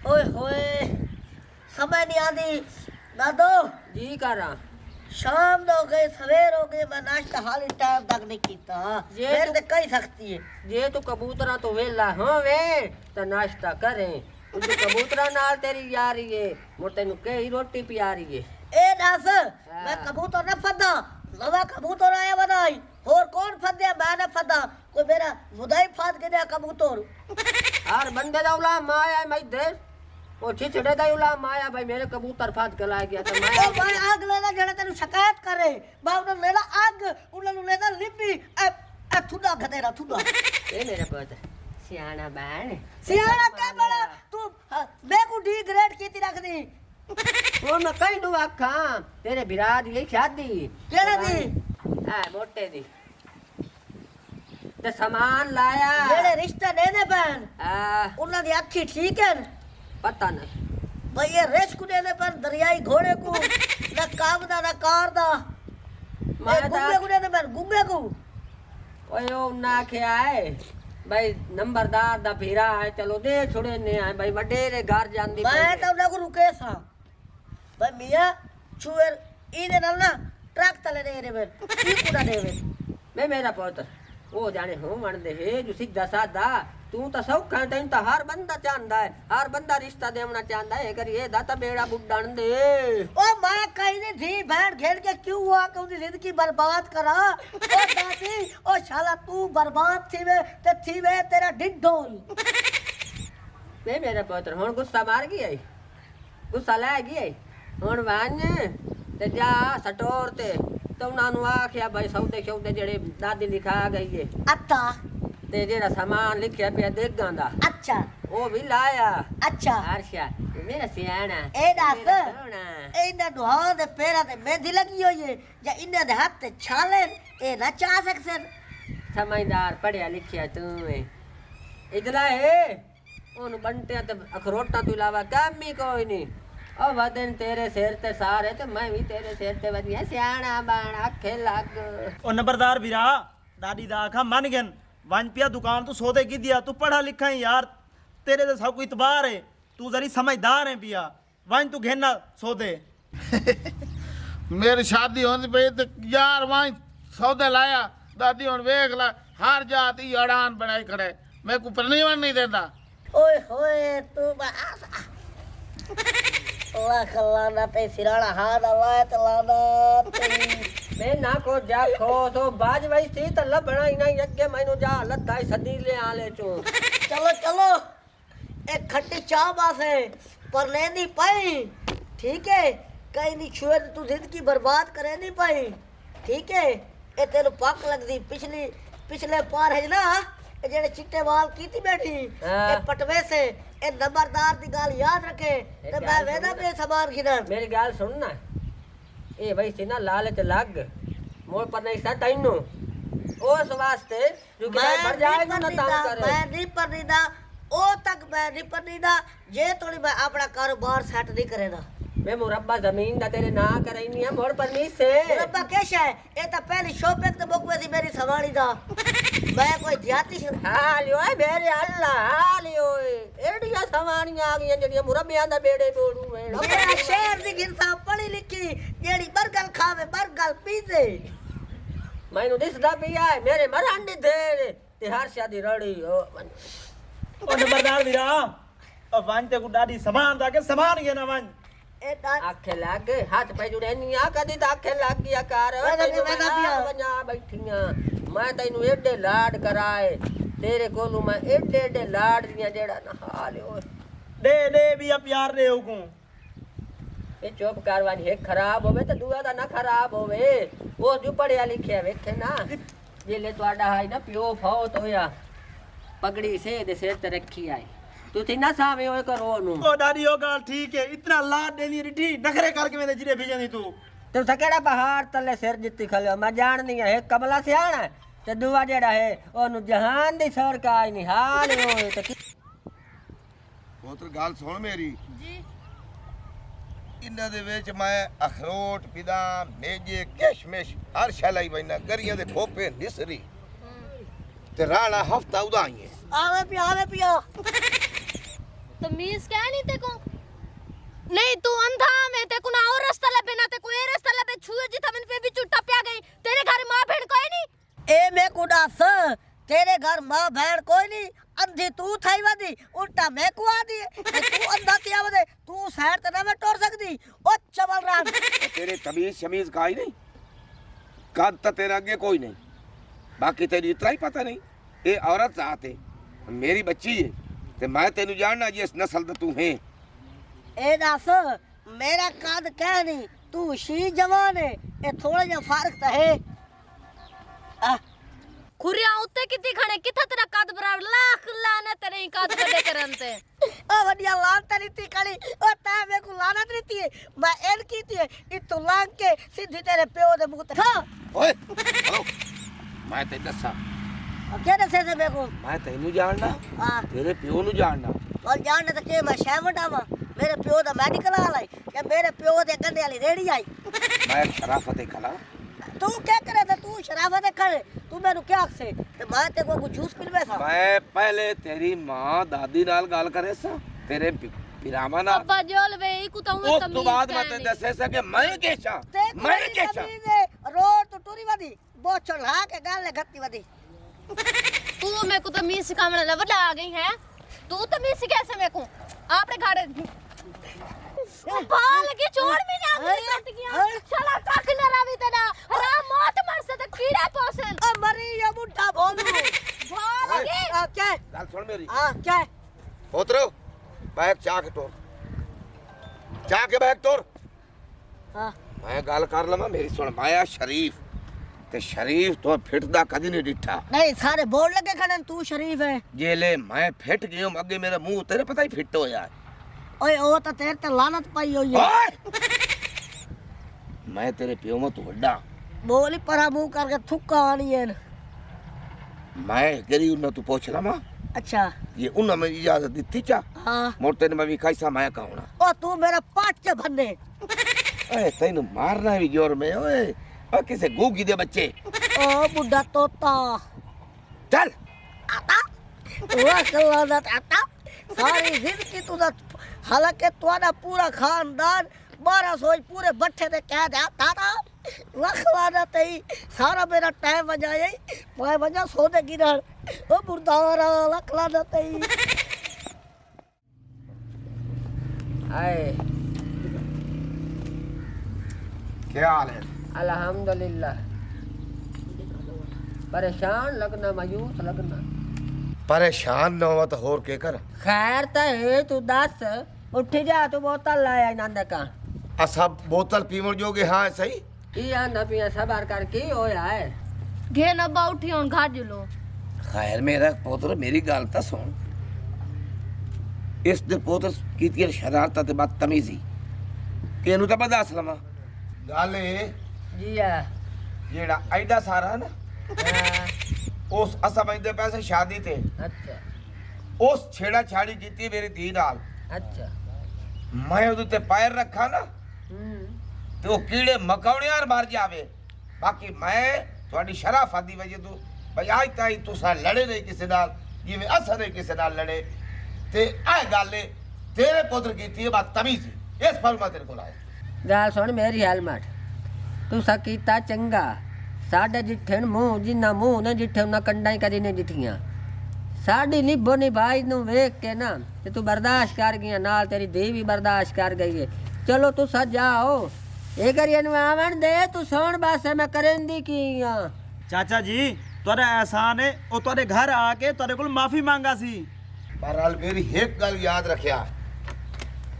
ओए होए समझ नहीं आती दादो जी करा शाम हो गए सवेर हो गए मैं नाश्ता हाल टाइम तक नहीं कीता ये मेरे तो- ते कई सकती है जे तू कबूतरा तो वेला होवे तो नाश्ता करें तू कबूतरा नाल तेरी यारी है मोर तेनु कई रोटी प्यारी है ए दस मैं कबूतर न फदा नवा कबूतर आया बनाई और कौन फदे मैं न फदा कोई मेरा मुदाई फाद के दे कबूतर हर बंदे दा उला माया मैं दे ओ छिछड़े दा उला माया भाई मेरे कबूतर फाद के ला गया तो ओ भाई आग लेना जड़ा तेनु शिकायत करे बाउन लेना आग उन्हें लेना लिपी ए थुड़ा गदेरा थुड़ा ए मेरा पुत्र सियाना बाण सियाना क्या बड़ा तू मैं को डी ग्रेड कीती रख दी ओ मैं कई दू आखा तेरे बिरा दी शादी केड़े दी हां मोटे दी ते सामान लाया जेड़े रिश्ता दे दे पैन आ उन्हां दी अखी ठीक है पता नहीं भाई ये रेस को देने पर दरियाई घोड़े को न काम दा न कार दा मैं गुंगे को देने पर गुंगे को ओए ओ ना के आए भाई नंबरदार दा भीरा है चलो दे छोड़े ने आए भाई वडेरे घर जांदी मैं तो ना को रुके सा भाई मियां चुएर इने नाल ना ट्रक तले दे रे की कुड़ा देवे मैं मेरा पुत्र ओ जाने हो मन दे हे जो सीधा सादा तू तो सौखा तैन तो हर बंदा चाहता है हर बंदा रिश्ता देवना चाहता है करिए दाता बेड़ा बुड्ढन दे ओ मैं कहीं नहीं थी बैठ घेर के क्यों हुआ कि उनकी जिंदगी बर्बाद करा ओ दादी ओ शाला तू बर्बाद थी वे ते थी वे तेरा डिड्ढोल मैं मेरा पुत्र हुन गुस्सा मार गई गुस्सा लै गई हुन वान ते जा सटोर ते तो उन्हां नु आख्या भाई सौदे शौदे जेड़े दादी लिखा गई है अत्ता ते जेड़ा सामान लिखया पिया देगां दा अच्छा ओ भी लाया अच्छा हर्षा मेरा सियाना ए दस इन्हां नु हां दे पैरां ते मेहंदी लगी होई है या इन्हां दे हाथ ते छाले ए ना चा सकसन समझदार पढ़िया लिखिया तू है इधला है ओन बंटिया ते अखरोटा तो इलावा काम ही कोई नहीं ओ वदन तेरे सिर ते सारे ते मैं भी तेरे सिर ते वदिया सियाना बाण आखे लग ओ नंबरदार वीरा दादी दा आखा मन गन वन पिया दुकान तू सौदे की दिया तू पढ़ा लिखा है यार तेरे ते सब को इतबार है तू जरी समझदार है पिया वन तू घेना सौदे मेरी शादी होनी पे तो यार वहीं सौदे लाया दादी हुन वेख ला हर जात ही अड़ान बनाई खड़े मैं को परनीवन नहीं देता ओए होए तू अल्लाह खलाना ते सिराना हाथ अल्लाह ते लाना मैं ना को जा खो तो बाज वई थी त लबणा ही नहीं अगे मैनू जा लताई सदी ले आले चो चलो चलो एक खट्टी चाह बासे पर लेनी पाई ठीक है कहीं नहीं छुए तो तू जिंदगी बर्बाद करे नहीं पाई ठीक है ए तेनु पक लगदी पिछले पार है ना ए जेड़े चिट्टे वाल कीती बैठी ए पटवे से ए नंबरदार दी गाल याद रखे ते मैं वेदा पे सामान गिनन मेरी गाल सुन ना ए भाई सी ना लालच लग मोर पर नहीं सा तैनू उस वास्ते जो कि मर जाएगा ना तंग करे मैं नहीं परनीदा ओ तक मैं नहीं परनीदा जे थोड़ी मैं अपना कारोबार सेट नहीं करेना मैं मुरब्बा जमीन दा तेरे ना करे नहीं है मोर पर नहीं से मुरब्बा कैसा है ए तो पहली शॉपिंग तो बुक में थी मेरी सवारी दा मैं कोई जाती हालियो मेरे अल्लाह हालियो एड़िया सवानियां आ गई जड़ियां मुरब्बियां दा बेड़े बोड़ू है मेरा शहर दी गिनता पढ़ी लिखी जेड़ी बर्गर खावे बर्गर पीजे मैनू दिसदा पिया है मेरे मरांडी दे ते हर शादी रड़ी ओ नंबरदार वीरा ओ वन ते को दादी सामान दा के सामान घेना वन ए दाद आखे लग हाथ पे जुड़े नहीं आ कदी तो आखे लग गया कर बना बैठियां मैं तैनू एडे लाड कराए तेरे कोलू मैं एडे एडे लाड दियां जेड़ा ना हाल ओए दे भी प्यार दे को ये चुप करवानी है खराब होवे तो दूआ दा ना खराब होवे वो जो पढ़िया लिखिया वेखे ना जेले तोड़ा है ना प्यो फौत होया पगड़ी से दे सिर ते रखी आई तू थी ना सावे ओए करो नु ओ दादी ओ गाल ठीक है इतना लाड देनी रिठी नखरे करके मैंने जिरे भेजनी तू तू सकेड़ा पहाड़ तले सिर जित्ती खलियो मैं जाननी है कमला सियाना ते दुआ जेड़ा है ओनु जहान दी सरकार नहीं हाल होए ते पुत्र गाल सुन मेरी जी इन्हां दे विच मैं अखरोट बिदाम मेजे किशमिश हर शै लाई बैना गरियां दे खोपे निसरी ते राणा हफ्ता उदाई है आवे पिया बदतमीज क्या नहीं तेको नहीं तू अंधा में तेको ना और रास्ता लबे ना तेको ए रास्ता लबे छुए जी थमन पे भी चुट्टा प्या गई तेरे घर मां बहन कोई नहीं ए मैं को दस तेरे घर मां बहन कोई नहीं अंधी तू थाई वदी उल्टा मैं को आ दी तू अंधा थिया वदे तू साइड ते ना मैं टोर सकदी ओ चवल राम तेरे तमीज शमीज का ही नहीं कद तक तेरे आगे कोई नहीं बाकी तेरी इतना ही पता नहीं ये औरत जात है मेरी बच्ची है ते मैं तेनु जानना जिस नस्ल दा तू है ए दस मेरा कद कह नहीं तू शी जवान है ए थोड़ा जा फर्क तो है आ खुरिया उत्ते किती खणे किथा तेरा कद बराबर लाख लाना तेरे कद कदे करनते ओ वडिया लानत नीति कड़ी ओ ता मे को लानत नीति है मैं एन कीती है इ तू लांग के सीधी तेरे प्यो दे मुंह ते खा ओए हेलो मैं ते दसा क्या दसे से मेरे को मैं तेनु जानना हां तेरे प्यो नु जानना और जानने तो के मैं शैव डावा मेरे प्यो दा मेडिकल हाल है या मेरे प्यो दे गन्ने वाली रेड़ी आई मैं शराफत खला तू क्या करे थे तू शराफत करे तू मेनू क्या से ते मैं ते को जूस पिलवे सा मैं पहले तेरी मां दादी नाल गाल करे सा तेरे पिरामा ना अब्बा जोल वे को तो उस तो बाद मैं ते दसे सा कि मैं केशा रोड तो टूरी वदी बोचड़ ला के गाल ले गत्ती वदी तू मेरे को तो मीस सिखावने लवला आ गई है तू तो मीस कैसे मेरे को आपने घाड़े बाल के छोड़ में ना कट गया चला तक न रवि तेरा हराम मौत मर से तो कीड़ा पोसन ओ मरी ये बुढ़ा बोलू बाल के क्या गाल सुन मेरी हां क्या पोतरो बैग चाक तोड़ चाक के बैग तोड़ हां मैं गाल कर लमा मेरी सुन माया शरीफ ते शरीफ तो फिटदा कदी नहीं डिठा नहीं सारे बोल लगे खड़न तू शरीफ है जेले मैं फिट गयो अगे मेरा मुंह तेरे पता ही फिट होया ओए ओ तो तेरे ते लानत पाई होई है मैं तेरे प्यो में तू वड्डा बोली परा मुंह करके थुक्का आनी है मैं करी उन्ना तू पूछ लमा अच्छा ये उन्ना में इजाजत दी चा हां मोटे ने मैं भी कैसा मैं कहूना ओ तू मेरा पाट के भन्ने ए तैनु मारना भी जोर में ओए ओ किसे गूगी दे बच्चे ओ बुढ़ा तोता चल आता वाह लानत आता सारी जिंदगी तू हालांकि तुम्हारा पूरा खानदान 1200 पूरे बट्ठे ते कह दे तारा लख लानत है सारा मेरा टाइम बजाए मैं बजा सोने गिरन ओ बुरदारा लख लानत है आए क्या हाल है अल्हम्दुलिल्लाह परेशान लगना मायूस लगना परेशान न हो तो होर के कर खैर तो है तू दस उठ जा तू बोतल लाया नंद का असा बोतल पीवण जोगे हाँ सही की आंदा पिया सबार कर की होया है घे न बा उठी हुन घाट लो खैर मेरा पुत्र मेरी गल तो सुन इस दे पुत्र कीती शरारत ते बदतमीजी केनु तो बता सलमा गल जी है जेड़ा एडा सारा ना उस असा बंदे पैसे शादी थे अच्छा उस छेड़ा छाड़ी कीती मेरी धी नाल अच्छा मैं उदे ते पैर रखा ना तो कीड़े मकौड़े यार मार जावे बाकी मैं थोड़ी शराफत दी वजह तू भाई आज ताई तुसा लड़े नहीं किसी नाल जिवें असा नहीं किसी नाल लड़े ते आ गल तेरे पुत्र कीती है बात तमीज इस फल मैं तेरे को लाया गल सुन मेरी हेलमेट तू कीता चंगा साडे जिठे मुंह जिन्ना मुंह ने जिठे उन्ना कंडा ही कदी नहीं जिठियां साडी निभो निभाई नू वेख के ना ते तू बर्दाश्त कर गई नाल तेरी धी भी बर्दाश्त कर गई है चलो तू सज जाओ ए करिए नु आवन दे तू सोण बस मैं करेंदी की चाचा जी तोरा एहसान है ओ तोरे घर आके तोरे कोल माफी मांगा सी बहरहाल मेरी एक गल याद रखिया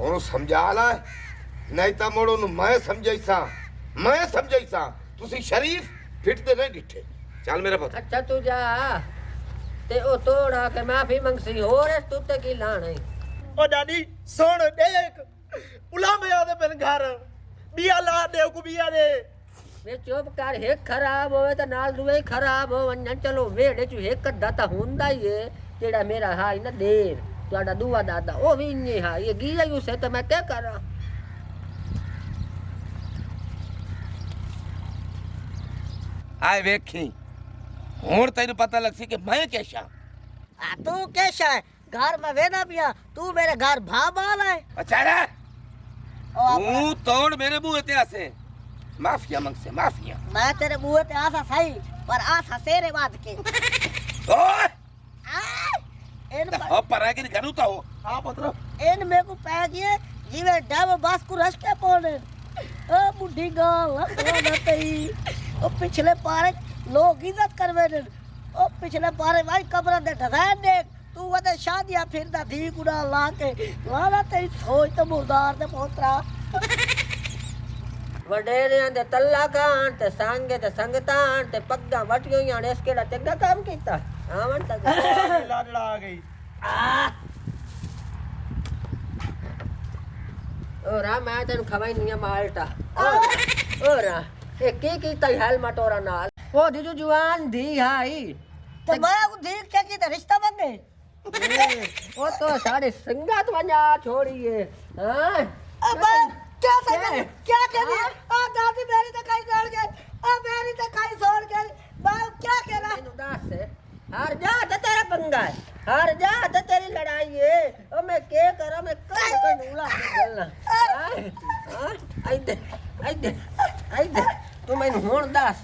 ओनू समझा ला नहीं तो मोड़ो नु मैं समझाईसा तुसी शरीफ फिटते नहीं डिठे चल मेरा पुत्र अच्छा तू जा ते ओ तोड़ा के माफी मंगसी और इस तुते की लाने ओ डैडी सुन देख उलामे आदे मेरे घर बिया ला दे को बिया दे वे चुप कर हेक खराब होवे ते नाल दुए खराब हो वंजन चलो वेड़े चु हेक दाता हुंदा ही है जेड़ा मेरा हाई ना देर तुहाडा दुआ दादा ओ भी इन्ने हा ये गिया उसे तो मैं क्या करा आए वेखी हुण तेन पता लगसी कि मैं कैसा तू कैसा है घर में वेना पिया तू मेरे घर भा बाल है अच्छा रे ओ आप- तू तोड़ मेरे मुंह ते आसे माफिया मंग से माफिया मैं तेरे मुंह ते आसा सही पर आसा तेरे बाद के ओए इन हो पर आगे करू तो हां पुत्र इन मेरे को पै गए जीवे डब बस को रस्ते पौने ओ बुढ़ी गाल लखला न तई ओ पिछले पारे लोग इज्जत करवे ने ओ पिछले पारे भाई कब्र दे ढसान दे तू वते शादियां फिरदा धी गुड़ा ला के लाला तेरी सोच तो मुर्दार दे पोतरा वडेरियां दे तल्ला कान ते सांगे ते संगतान ते पग्गा वटियो यान इस केड़ा चंगा काम कीता आवन तक लाडला आ गई ओ राम मैं तेन खवाई नहीं माल्टा ओ रा ए की कीता हेलमेट ओरा नाल ओ दिजू जवान दी हाई तो मैं को देख के की रिश्ता मांगे ओ तो सारे संगत वना छोड़िए हां अब क्या कर क्या कर आ दादी मेरी तो कहीं छोड़ गई आ मेरी तो कहीं छोड़ गई बाप क्या कह रहा मैनू दस हार जा ते तेरा पंगा है हार जा ते तेरी लड़ाई है ओ मैं के करा मैं कोई नूला गलना हां आइदे तू मैनू हुण दस